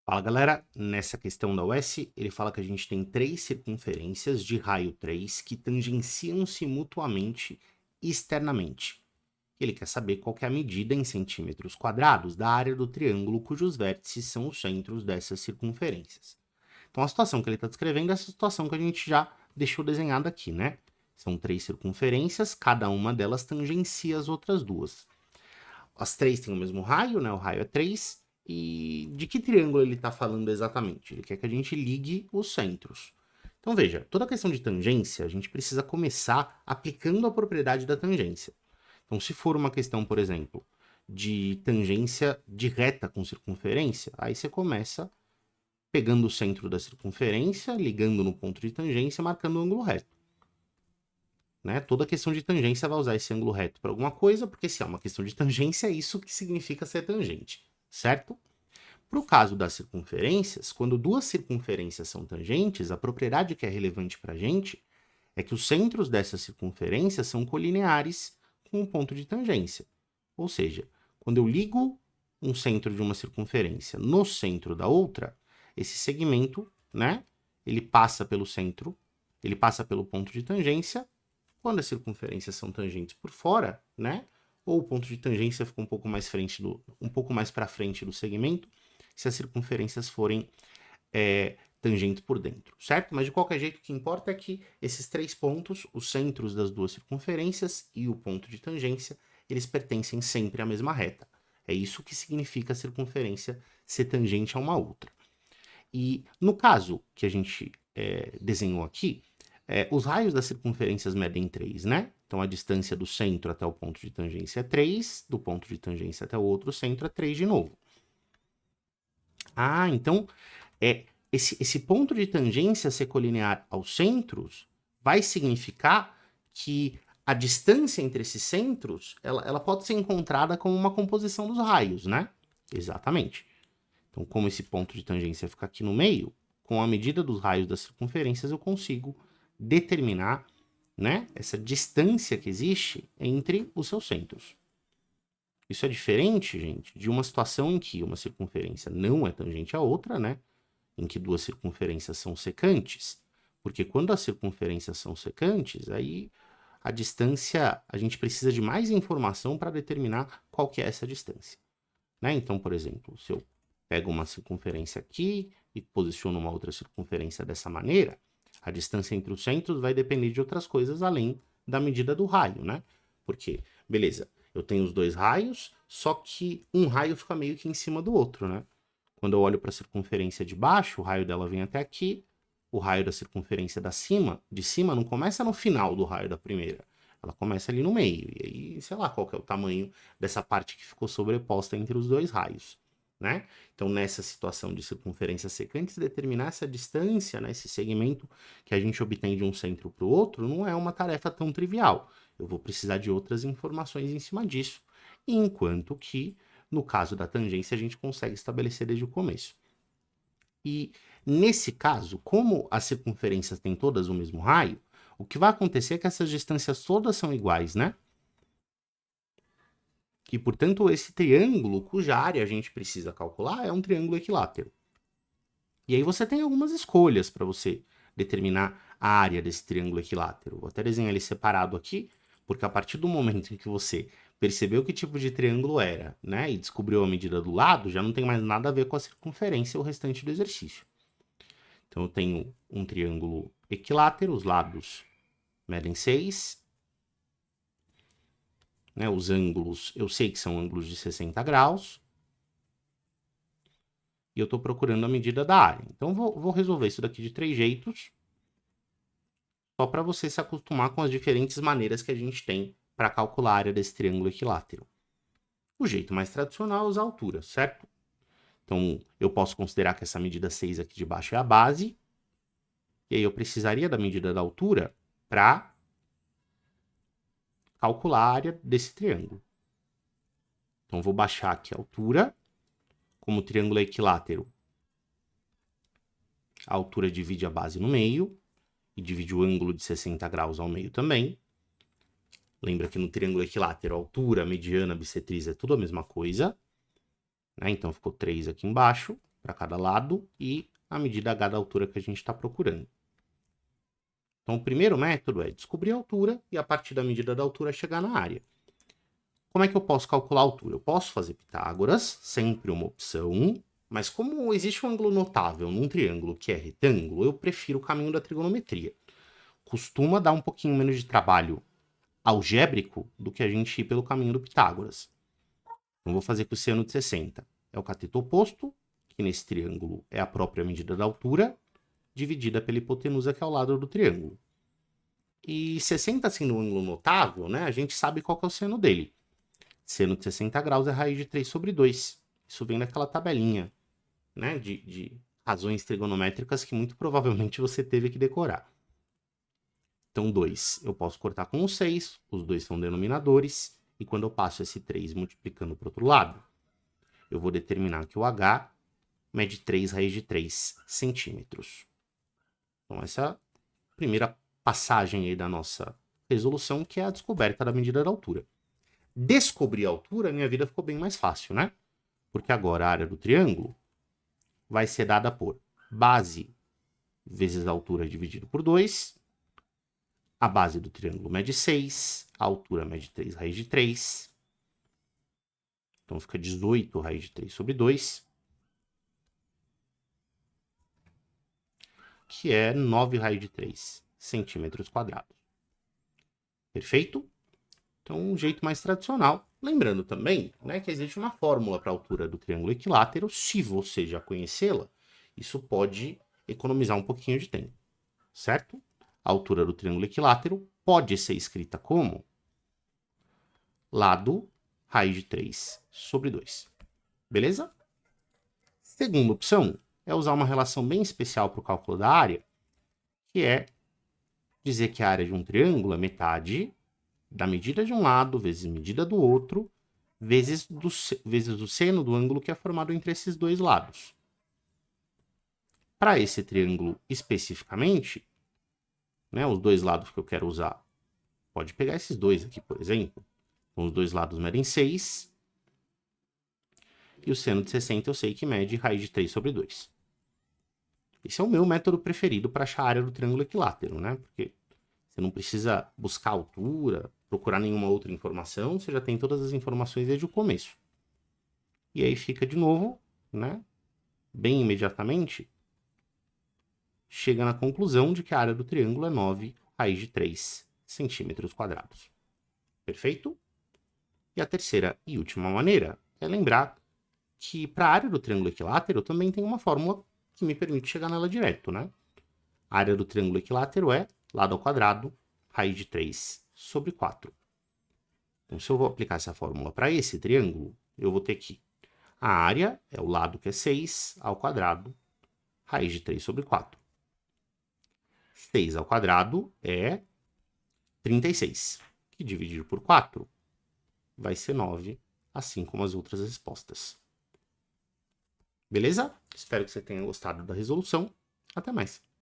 Fala galera, nessa questão da US, ele fala que a gente tem três circunferências de raio 3 que tangenciam-se mutuamente externamente. Ele quer saber qual que é a medida em centímetros quadrados da área do triângulo cujos vértices são os centros dessas circunferências. Então a situação que ele está descrevendo é essa situação que a gente já deixou desenhada aqui, né? São três circunferências, cada uma delas tangencia as outras duas. As três têm o mesmo raio, né? O raio é 3. E de que triângulo ele está falando exatamente? Ele quer que a gente ligue os centros. Então veja, toda a questão de tangência, a gente precisa começar aplicando a propriedade da tangência. Então se for uma questão, por exemplo, de tangência de reta com circunferência, aí você começa pegando o centro da circunferência, ligando no ponto de tangência, marcando o ângulo reto. Né? Toda questão de tangência vai usar esse ângulo reto para alguma coisa, porque se é uma questão de tangência, é isso que significa ser tangente, certo? Para o caso das circunferências, quando duas circunferências são tangentes, a propriedade que é relevante para a gente é que os centros dessas circunferências são colineares com o ponto de tangência. Ou seja, quando eu ligo um centro de uma circunferência no centro da outra, esse segmento, né, ele passa pelo centro, ele passa pelo ponto de tangência. Quando as circunferências são tangentes por fora, né? Ou o ponto de tangência fica um pouco mais para frente do segmento, se as circunferências forem tangentes por dentro, certo? Mas de qualquer jeito, o que importa é que esses três pontos, os centros das duas circunferências e o ponto de tangência, eles pertencem sempre à mesma reta. É isso que significa a circunferência ser tangente a uma outra. E no caso que a gente desenhou aqui, os raios das circunferências medem 3, né? Então a distância do centro até o ponto de tangência é 3, do ponto de tangência até o outro centro é 3 de novo. Ah, então esse ponto de tangência ser colinear aos centros vai significar que a distância entre esses centros ela pode ser encontrada como uma composição dos raios, né? Exatamente. Então, como esse ponto de tangência fica aqui no meio, com a medida dos raios das circunferências eu consigo determinar, né, essa distância que existe entre os seus centros. Isso é diferente, gente, de uma situação em que uma circunferência não é tangente à outra, né? Em que duas circunferências são secantes. Porque quando as circunferências são secantes, aí a distância, a gente precisa de mais informação para determinar qual que é essa distância. Né? Então, por exemplo, se eu pego uma circunferência aqui e posiciono uma outra circunferência dessa maneira, a distância entre os centros vai depender de outras coisas além da medida do raio, né? Porque, beleza, eu tenho os dois raios, só que um raio fica meio que em cima do outro, né? Quando eu olho para a circunferência de baixo, o raio dela vem até aqui, o raio da circunferência de cima não começa no final do raio da primeira, ela começa ali no meio, e aí, sei lá qual que é o tamanho dessa parte que ficou sobreposta entre os dois raios, né? Então, nessa situação de circunferências secantes, determinar essa distância, né, esse segmento que a gente obtém de um centro para o outro, não é uma tarefa tão trivial. Eu vou precisar de outras informações em cima disso, enquanto que, no caso da tangência, a gente consegue estabelecer desde o começo. E, nesse caso, como as circunferências têm todas o mesmo raio, o que vai acontecer é que essas distâncias todas são iguais, né? E, portanto, esse triângulo, cuja área a gente precisa calcular, é um triângulo equilátero. E aí você tem algumas escolhas para você determinar a área desse triângulo equilátero. Vou até desenhar ele separado aqui, porque a partir do momento em que você percebeu que tipo de triângulo era, né, e descobriu a medida do lado, já não tem mais nada a ver com a circunferência ou o restante do exercício. Então eu tenho um triângulo equilátero, os lados medem 6, né, os ângulos, eu sei que são ângulos de 60 graus, e eu estou procurando a medida da área. Então vou resolver isso daqui de 3 jeitos, só para você se acostumar com as diferentes maneiras que a gente tem para calcular a área desse triângulo equilátero. O jeito mais tradicional é usar a altura, certo? Então, eu posso considerar que essa medida 6 aqui de baixo é a base, e aí eu precisaria da medida da altura para calcular a área desse triângulo. Então, vou baixar aqui a altura, como o triângulo é equilátero, a altura divide a base no meio, e divide o ângulo de 60 graus ao meio também. Lembra que no triângulo equilátero, a altura, a mediana, a bissetriz é tudo a mesma coisa. Né? Então, ficou 3 aqui embaixo. para cada lado e a medida h da altura que a gente está procurando. Então, o primeiro método é descobrir a altura e, a partir da medida da altura, chegar na área. Como é que eu posso calcular a altura? Eu posso fazer Pitágoras, sempre uma opção, mas como existe um ângulo notável num triângulo que é retângulo, eu prefiro o caminho da trigonometria. Costuma dar um pouquinho menos de trabalho algébrico do que a gente ir pelo caminho do Pitágoras. Então, vou fazer com o seno de 60. É o cateto oposto, que nesse triângulo é a própria medida da altura, dividida pela hipotenusa, que é ao lado do triângulo. E 60 sendo um ângulo notável, né, a gente sabe qual que é o seno dele. Seno de 60 graus é raiz de 3 sobre 2. Isso vem daquela tabelinha, né, de razões trigonométricas que muito provavelmente você teve que decorar. Então, 2 eu posso cortar com o 6, os dois são denominadores, e quando eu passo esse 3 multiplicando para o outro lado, eu vou determinar que o h mede 3 raiz de 3 centímetros. Então, essa é a primeira passagem aí da nossa resolução, que é a descoberta da medida da altura. Descobrir a altura, minha vida ficou bem mais fácil, né? Porque agora a área do triângulo vai ser dada por base vezes a altura dividido por 2. A base do triângulo mede 6, a altura mede 3 raiz de 3. Então fica 18 raiz de 3 sobre 2. Que é 9 raiz de 3 centímetros quadrados. Perfeito? Então, um jeito mais tradicional. Lembrando também, né, que existe uma fórmula para a altura do triângulo equilátero. Se você já conhecê-la, isso pode economizar um pouquinho de tempo, certo? A altura do triângulo equilátero pode ser escrita como lado raiz de 3 sobre 2. Beleza? Segunda opção é usar uma relação bem especial para o cálculo da área, que é dizer que a área de um triângulo é metade da medida de um lado vezes medida do outro, vezes o seno do ângulo que é formado entre esses dois lados. Para esse triângulo especificamente, né, os dois lados que eu quero usar, pode pegar esses dois aqui, por exemplo. Então, os dois lados medem 6. E o seno de 60 eu sei que mede raiz de 3 sobre 2. Esse é o meu método preferido para achar a área do triângulo equilátero, né? Porque você não precisa buscar altura, procurar nenhuma outra informação, você já tem todas as informações desde o começo. E aí fica de novo, né, bem imediatamente, chega na conclusão de que a área do triângulo é 9 raiz de 3 centímetros quadrados. Perfeito? E a terceira e última maneira é lembrar que para a área do triângulo equilátero também tem uma fórmula que me permite chegar nela direto, né? A área do triângulo equilátero é lado ao quadrado, raiz de 3 sobre 4. Então, se eu vou aplicar essa fórmula para esse triângulo, eu vou ter que a área é o lado que é 6 ao quadrado, raiz de 3 sobre 4. 6 ao quadrado é 36, que dividir por 4 vai ser 9, assim como as outras respostas. Beleza? Espero que você tenha gostado da resolução. Até mais.